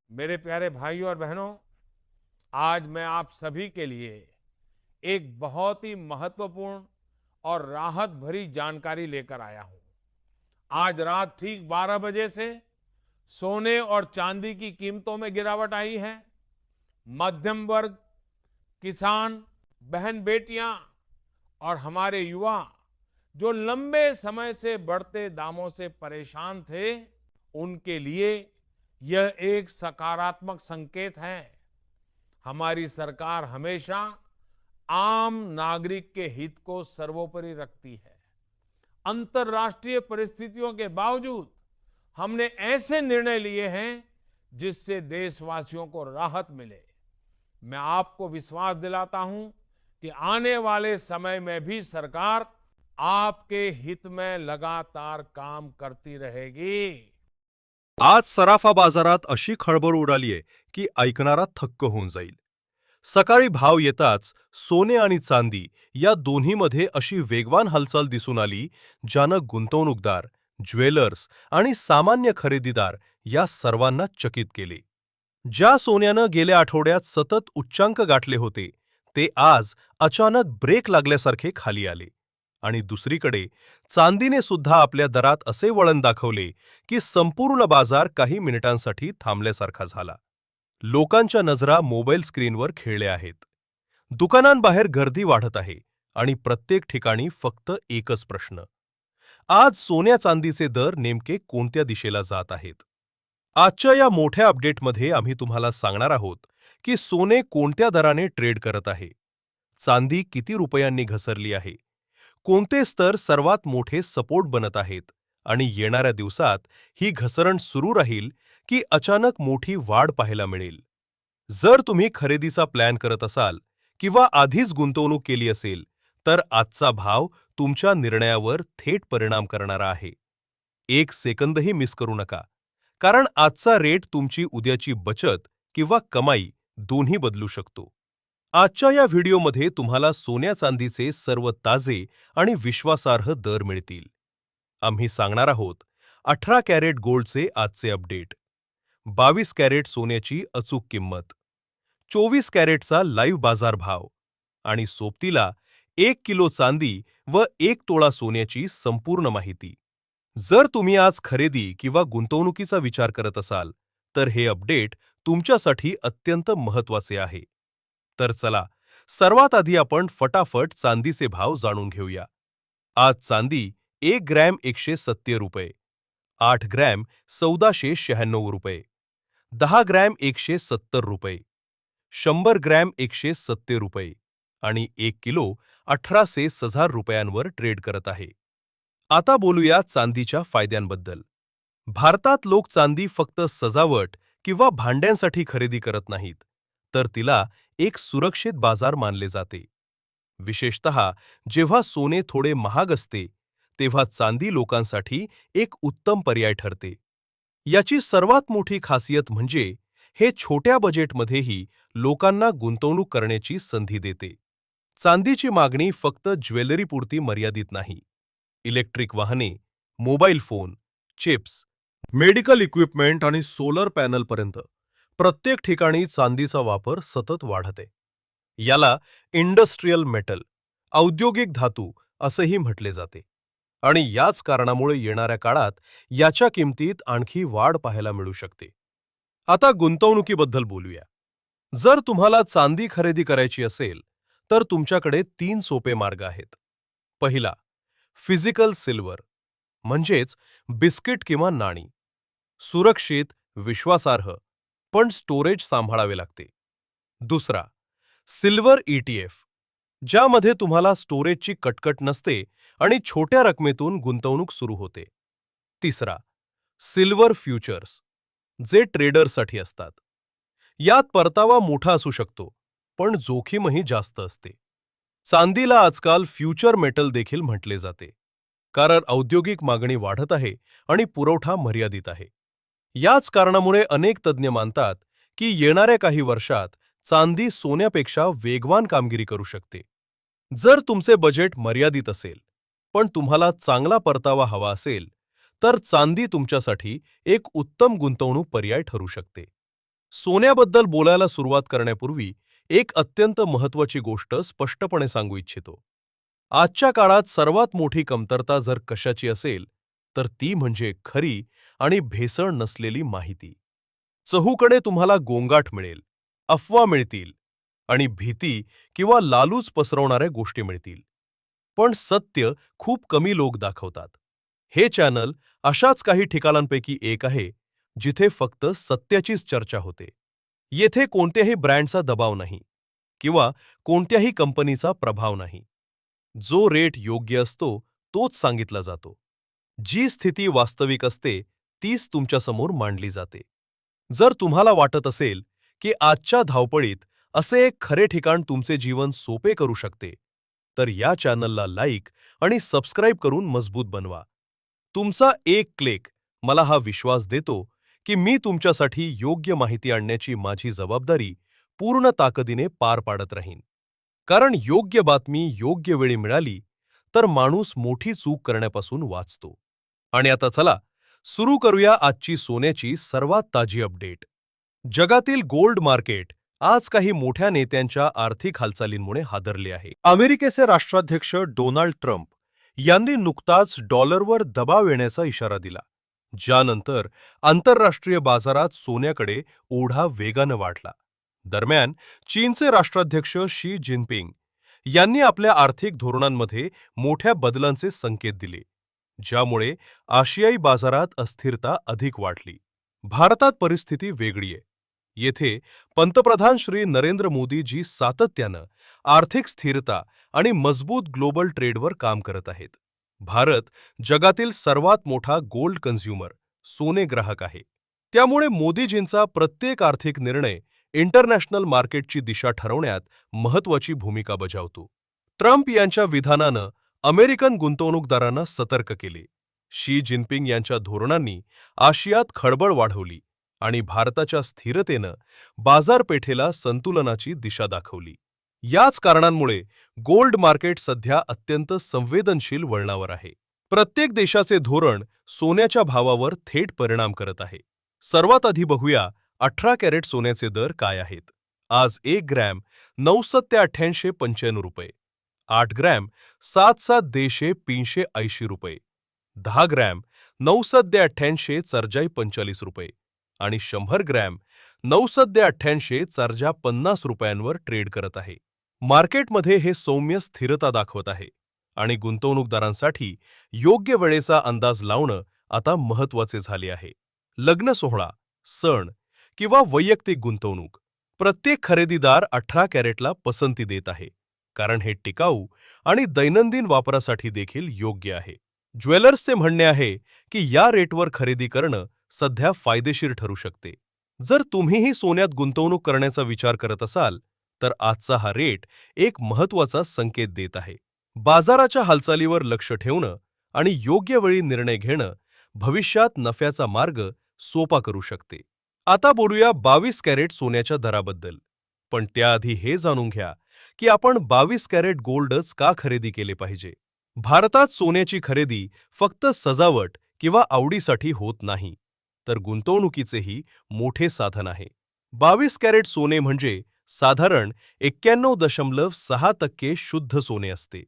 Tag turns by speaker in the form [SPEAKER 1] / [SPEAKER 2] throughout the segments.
[SPEAKER 1] मेरे प्यारे भाइयों और बहनों, आज मैं आप सभी के लिए एक बहुत ही महत्वपूर्ण और राहत भरी जानकारी लेकर आया हूं। आज रात ठीक 12 बजे से सोने और चांदी की कीमतों में गिरावट आई है। मध्यम वर्ग, किसान, बहन बेटियां और हमारे युवा जो लंबे समय से बढ़ते दामों से परेशान थे, उनके लिए यह एक सकारात्मक संकेत है। हमारी सरकार हमेशा आम नागरिक के हित को सर्वोपरि रखती है। अंतर्राष्ट्रीय परिस्थितियों के बावजूद हमने ऐसे निर्णय लिए हैं जिससे देशवासियों को राहत मिले। मैं आपको विश्वास दिलाता हूं कि आने वाले समय में भी सरकार आपके हित में लगातार काम करती रहेगी।
[SPEAKER 2] आज सराफा बाजारात अशी खळबळ उडालीये की ऐकणारा थक्क होऊन जाईल. सकाळी भाव येताच सोने आणि चांदी या दोन्हीमध्ये अशी वेगवान हालचाल दिसून आली, ज्यानं गुंतवणूकदार, ज्वेलर्स आणि सामान्य खरेदीदार या सर्वांना चकित केले. ज्या सोन्यानं गेल्या आठवड्यात सतत उच्चांक गाठले होते, ते आज अचानक ब्रेक लागल्यासारखे खाली आले. आणि दुसरीकडे चांदीने सुद्धा आपल्या दरात असे वळण दाखवले की संपूर्ण बाजार काही मिनिटांसाठी थांबल्यासारखा झाला. लोकांच्या नजरा मोबाईल स्क्रीनवर खेळल्या आहेत. दुकानांबाहेर गर्दी वाढत आहे आणि प्रत्येक ठिकाणी फक्त एकच प्रश्न: आज सोन्या चांदीचे दर नेमके कोणत्या दिशेला जात आहेत? आजच्या या मोठ्या अपडेटमध्ये आम्ही तुम्हाला सांगणार आहोत की सोने कोणत्या दराने ट्रेड करत आहे, चांदी किती रुपयांनी घसरली आहे, कोणते स्तर सर्वात मोठे सपोर्ट बनत आहेत आणि येणाऱ्या दिवसात ही घसरण सुरू राहील की अचानक मोठी वाढ पाहायला मिळेल. जर तुम्ही खरेदीचा प्लॅन करत असाल किंवा आधीच गुंतवणूक केली असेल, तर आजचा भाव तुमच्या निर्णयावर थेट परिणाम करणारा आहे. एक सेकंदही मिस करू नका, कारण आजचा रेट तुमची उद्याची बचत किंवा कमाई दोन्ही बदलू शकतो. आजच्या या व्हिडिओमध्ये तुम्हाला सोन्या चांदीचे सर्व ताजे आणि विश्वासार्ह दर मिळतील. आम्ही सांगणार आहोत 18 कॅरेट गोल्डचे आजचे अपडेट, 22 कॅरेट सोन्याची अचूक किंमत, 24 कॅरेटचा लाईव्ह बाजार भाव आणि सोबतीला 1 किलो चांदी व 1 तोळा सोन्याची संपूर्ण माहिती. जर तुम्ही आज खरेदी किंवा गुंतवणुकीचा विचार करत असाल, तर हे अपडेट तुमच्यासाठी अत्यंत महत्त्वाचे आहे. तर चला, सर्वात आधी आपण फटाफट चांदीचे भाव जाणून घेऊया. आज चांदी 1 ग्रॅम 170 रुपये, 8 ग्रॅम 1496 रुपये, 10 ग्रॅम 170 रुपये, 100 ग्रॅम 170 रुपये आणि 1 किलो 1860 रुपयांवर ट्रेड करत आहे. आता बोलूया चांदीच्या फायद्यांबद्दल. भारतात लोक चांदी फक्त सजावट किंवा भांड्यांसाठी खरेदी करत नाहीत, तर तिला एक सुरक्षित बाजार मानले जाते. विशेषतः जेव्हा सोने थोडे महाग असते, तेव्हा चांदी लोकांसाठी एक उत्तम पर्याय ठरते. याची सर्वात मोठी खासियत म्हणजे हे छोट्या बजेटमध्येही लोकांना गुंतवणूक करण्याची संधी देते. चांदीची मागणी फक्त ज्वेलरीपुरती मर्यादित नाही. इलेक्ट्रिक वाहने, mobile phone, chips, medical equipment आणि सोलर पॅनलपर्यंत प्रत्येक ठिकाणी चांदीचा वापर सतत वाढत आहे. याला इंडस्ट्रियल मेटल, औद्योगिक धातू असेही म्हटले जाते आणि याच कारणामुळे येणाऱ्या काळात याच्या किमतीत आणखी वाढ पाहायला मिळू शकते. आता गुंतवणुकीबद्दल बोलूया. जर तुम्हाला चांदी खरेदी करायची असेल, तर तुमच्याकडे 3 सोपे मार्ग आहेत. पहिला, फिजिकल सिल्वर म्हणजेच बिस्किट किंवा नाणी. सुरक्षित, विश्वासार्ह, पण स्टोरेज सांभाळावे लागते. दुसरा, सिल्वर ETF, ज्यामध्ये तुम्हाला स्टोरेजची कटकट नसते आणि छोट्या रकमेतून गुंतवणूक सुरू होते. तिसरा, सिल्वर फ्युचर्स, जे ट्रेडरसाठी असतात. यात परतावा मोठा असू शकतो, पण जोखीमही जास्त असते. चांदीला आजकाल फ्युचर मेटल देखील म्हटले जाते, कारण औद्योगिक मागणी वाढत आहे आणि पुरवठा मर्यादित आहे. याच कारणामुळे अनेक तज्ज्ञ मानतात की येणाऱ्या काही वर्षात चांदी सोन्यापेक्षा वेगवान कामगिरी करू शकते. जर तुमचे बजेट मर्यादित असेल, पण तुम्हाला चांगला परतावा हवा असेल, तर चांदी तुमच्यासाठी एक उत्तम गुंतवणूक पर्याय ठरू शकते. सोन्याबद्दल बोलायला सुरुवात करण्यापूर्वी एक अत्यंत महत्त्वाची गोष्ट स्पष्टपणे सांगू इच्छितो. आजच्या काळात सर्वात मोठी कमतरता जर कशाची असेल तर ती म्हणजे खरी आणि भेसळ नसलेली माहिती. चहूकडे तुम्हाला गोंगाट मिळेल, अफवा मिळतील आणि भीती किंवा लालूच पसरवणाऱ्या गोष्टी मिळतील. पण सत्य खूप कमी लोक दाखवतात. हे चॅनल अशाच काही ठिकाणांपैकी एक आहे जिथे फक्त सत्याचीच चर्चा होते. येथे कोणत्याही ब्रँडचा दबाव नाही किंवा कोणत्याही कंपनीचा प्रभाव नाही. जो रेट योग्य असतो तोच सांगितला जातो. जी स्थिती वास्तविक असते तीच तुमच्यासमोर मांडली जाते. जर तुम्हाला वाटत असेल की आजच्या धावपळीत असे एक खरे ठिकाण तुमचे जीवन सोपे करू शकते, तर या चॅनलला लाईक आणि सबस्क्राईब करून मजबूत बनवा. तुमचा एक क्लिक मला हा विश्वास देतो की मी तुमच्यासाठी योग्य माहिती आणण्याची माझी जबाबदारी पूर्ण ताकदीने पार पाडत राहीन. कारण योग्य बातमी योग्य वेळी मिळाली तर माणूस मोठी चूक करण्यापासून वाचतो. आणि आता चला सुरू करूया आजची सोन्याची सर्वात ताजी अपडेट. जगातील गोल्ड मार्केट आज काही मोठ्या नेत्यांच्या आर्थिक हालचालींमुळे हादरले आहे. अमेरिकेचे राष्ट्राध्यक्ष डोनाल्ड ट्रम्प यांनी नुकताच डॉलरवर दबाव येण्याचा इशारा दिला, ज्यानंतर आंतरराष्ट्रीय बाजारात सोन्याकडे ओढा वेगानं वाढला. दरम्यान चीनचे राष्ट्राध्यक्ष शी जिनपिंग यांनी आपल्या आर्थिक धोरणांमध्ये मोठ्या बदलांचे संकेत दिले, ज्यामुळे आशियाई बाजारात अस्थिरता अधिक वाढली. भारतात परिस्थिती वेगळी आहे. येथे पंतप्रधान श्री नरेंद्र मोदीजी सातत्यानं आर्थिक स्थिरता आणि मजबूत ग्लोबल ट्रेडवर काम करत आहेत. भारत जगातील सर्वात मोठा गोल्ड कन्झ्युमर सोने ग्राहक आहे. त्यामुळे मोदीजींचा प्रत्येक आर्थिक निर्णय इंटरनॅशनल मार्केटची दिशा ठरवण्यात महत्त्वाची भूमिका बजावतो. ट्रम्प यांच्या विधानानं अमेरिकन गुंतवणूकदारांना सतर्क केले. शी जिनपिंग यांच्या धोरणांनी आशियात खळबळ वाढवली आणि भारताच्या स्थिरतेनं बाजारपेठेला संतुलनाची दिशा दाखवली. याच कारणांमुळे गोल्ड मार्केट सध्या अत्यंत संवेदनशील वळणावर आहे. प्रत्येक देशाचे धोरण सोन्याच्या भावावर थेट परिणाम करत आहे. सर्वात आधी बघूया 18 कॅरेट सोन्याचे दर काय आहेत. आज 1 ग्रॅम 9,88,95 रुपये, 8 ग्रॅम 7,7,380 रुपये, 10 ग्रॅम 9,88,45 रुपये आणि 100 ग्रॅम 9,88,50 रुपयांवर ट्रेड करत आहे. मार्केटमध्ये हे सौम्य स्थिरता दाखवत आहे आणि गुंतवणूकदारांसाठी योग्य वेळेचा अंदाज लावणं आता महत्त्वाचे झाले आहे. लग्न सोहळा, सण किंवा वैयक्तिक गुंतवणूक, प्रत्येक खरेदीदार 18 कॅरेटला पसंती देत आहे, कारण हे टिकाऊ आणि दैनंदिन वापरासाठी देखील योग्य आहे. ज्वेलर्सचे म्हणणे आहे की या रेटवर खरेदी करणं सध्या फायदेशीर ठरू शकते. जर तुम्हीही सोन्यात गुंतवणूक करण्याचा विचार करत असाल तर आजचा हा रेट एक महत्त्वाचा संकेत देत आहे. बाजाराच्या हालचालीवर लक्ष ठेवणं आणि योग्य वेळी निर्णय घेणं भविष्यात नफ्याचा मार्ग सोपा करू शकते. आता बोलूया 22 कॅरेट सोन्याच्या दराबद्दल. पण त्याआधी हे जाणून घ्या की आपण 22 कॅरेट गोल्डच का खरेदी केले पाहिजे. भारतात सोन्याची खरेदी फक्त सजावट किंवा आवडीसाठी होत नाही, तर गुंतवणुकीचेही मोठे साधन आहे. 22 कॅरेट सोने म्हणजे साधारण 91.6% शुद्ध सोने असते,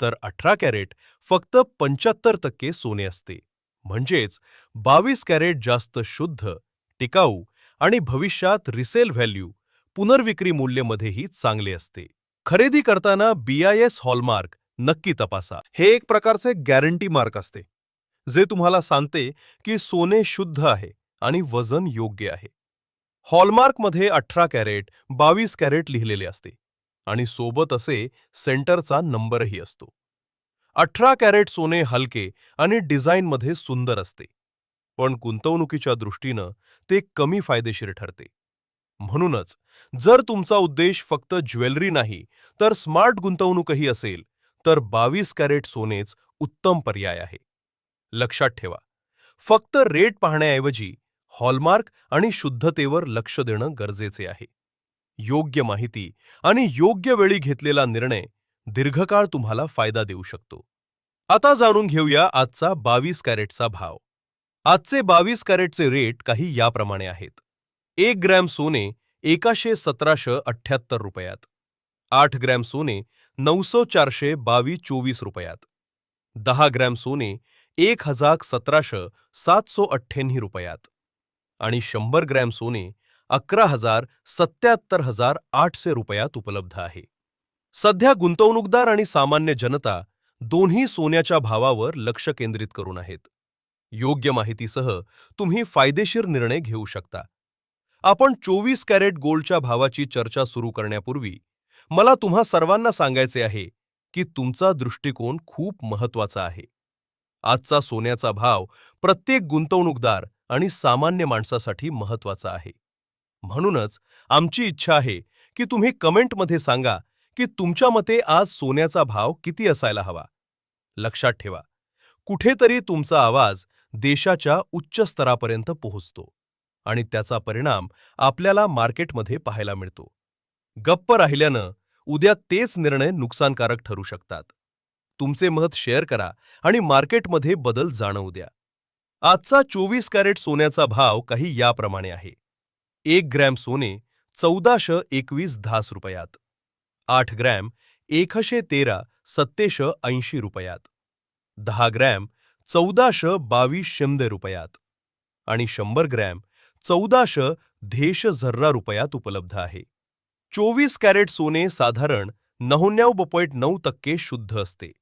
[SPEAKER 2] तर 18 कॅरेट फक्त 75% सोने असते. म्हणजेच 22 कॅरेट जास्त शुद्ध, टिकाऊ आणि भविष्यात रिसेल व्हॅल्यू पुनर्विक्री मूल्यमध्येही चांगले असते. खरेदी करताना BIS हॉलमार्क नक्की तपासा. हे एक प्रकारचे गॅरंटी मार्क असते जे तुम्हाला सांगते की सोने शुद्ध आहे आणि वजन योग्य आहे. हॉलमार्कमध्ये 18 कॅरेट 22 कॅरेट लिहिलेले असते आणि सोबत असे सेंटरचा नंबरही असतो. 18 कॅरेट सोने हलके आणि डिझाईनमध्ये सुंदर असते, पण गुंतवणुकीच्या दृष्टीनं ते कमी फायदेशीर ठरते. म्हणूनच जर तुमचा उद्देश फक्त ज्वेलरी नाही तर स्मार्ट गुंतवणूकही असेल तर 22 कॅरेट सोनेच उत्तम पर्याय आहे. लक्षात ठेवा, फक्त रेट पाहण्याऐवजी हॉलमार्क आणि शुद्धतेवर लक्ष देणं गरजेचे आहे. योग्य माहिती आणि योग्य वेळी घेतलेला निर्णय दीर्घकाळ तुम्हाला फायदा देऊ शकतो. आता जाणून घेऊया आजचा 22 कॅरेटचा भाव. आजचे 22 कॅरेटचे रेट काही याप्रमाणे आहेत. 1 ग्रॅम सोने 1100-1778 रुपयात. 8 ग्रॅम सोने 900-422-24 रुपयात. 10 ग्रॅम सोने 1,1700-798 रुपयात. आणि 100 ग्रॅम सोने 11,77,800 रुपयात उपलब्ध आहे. सध्या गुंतवणूकदार आणि सामान्य जनता दोन्ही सोन्याच्या भावावर लक्ष केंद्रित करून आहेत. योग्य माहितीसह तुम्ही फायदेशीर निर्णय घेऊ शकता. आपण 24 कॅरेट गोल्डच्या भावाची चर्चा सुरू करण्यापूर्वी मला तुम्हा सर्वांना सांगायचे आहे की तुमचा दृष्टिकोन खूप महत्त्वाचा आहे. आजचा सोन्याचा भाव प्रत्येक गुंतवणूकदार आणि सामान्य माणसासाठी महत्त्वाचा आहे. म्हणूनच आमची इच्छा आहे की तुम्ही कमेंटमध्ये सांगा की तुमच्या मते आज सोन्याचा भाव किती असायला हवा. लक्षात ठेवा, कुठेतरी तुमचा आवाज देशाच्या उच्च स्तरापर्यंत पोहोचतो आणि त्याचा परिणाम आपल्याला मार्केटमध्ये पाहायला मिळतो. गप्प राहिल्यानं उद्या तेच निर्णय नुकसानकारक ठरू शकतात. तुमचे मत शेअर करा आणि मार्केटमध्ये बदल जाणवू द्या. आजचा 24 कॅरेट सोन्याचा भाव काही याप्रमाणे आहे. 1 ग्रॅम सोने 1421 रुपयात. 8 ग्रॅम 113,780 रुपयात. 10 ग्रॅम 1422 रुपयात. आणि 100 ग्रॅम 14,000 रुपयात उपलब्ध आहे. 24 कॅरेट सोने साधारण 99.9% शुद्ध असते.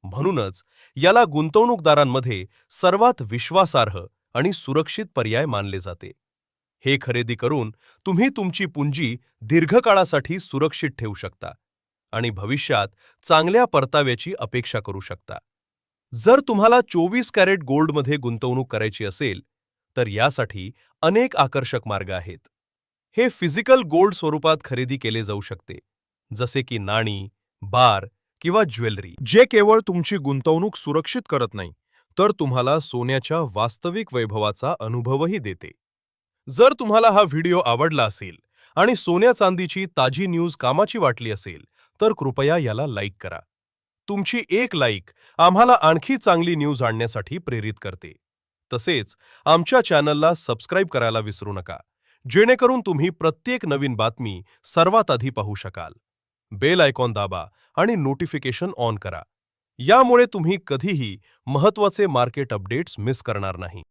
[SPEAKER 2] म्हणूनच याला गुंतवणूकदारांमध्ये सर्वात विश्वासार्ह आणि सुरक्षित पर्याय मानले जाते. हे खरेदी करून तुम्ही तुमची पुंजी दीर्घकाळासाठी सुरक्षित ठेवू शकता आणि भविष्यात चांगल्या परताव्याची अपेक्षा करू शकता. जर तुम्हाला 24 कॅरेट गोल्डमध्ये गुंतवणूक करायची असेल तर यासाठी अनेक आकर्षक मार्ग आहेत. हे फिजिकल गोल्ड स्वरूपात खरेदी केले जाऊ शकते, जसे की नाणी, बार किंवा ज्वेलरी, जे केवळ तुमची गुंतवणूक सुरक्षित करत नाही तर तुम्हाला सोन्याच्या वास्तविक वैभवाचा अनुभवही देते. जर तुम्हाला हा व्हिडिओ आवडला असेल आणि सोन्या चांदीची ताजी न्यूज कामाची वाटली असेल तर कृपया याला लाईक करा. तुमची एक लाईक आम्हाला आणखी चांगली न्यूज आणण्यासाठी प्रेरित करते. तसेच आमच्या चॅनलला सबस्क्राईब करायला विसरू नका, जेणेकरून तुम्ही प्रत्येक नवीन बातमी सर्वात आधी पाहू शकाल. बेल आयकॉन दाबा आणि नोटिफिकेशन ऑन करा. यामुळे तुम्ही कधीही महत्त्वाचे मार्केट अपडेट्स मिस करणार नाही.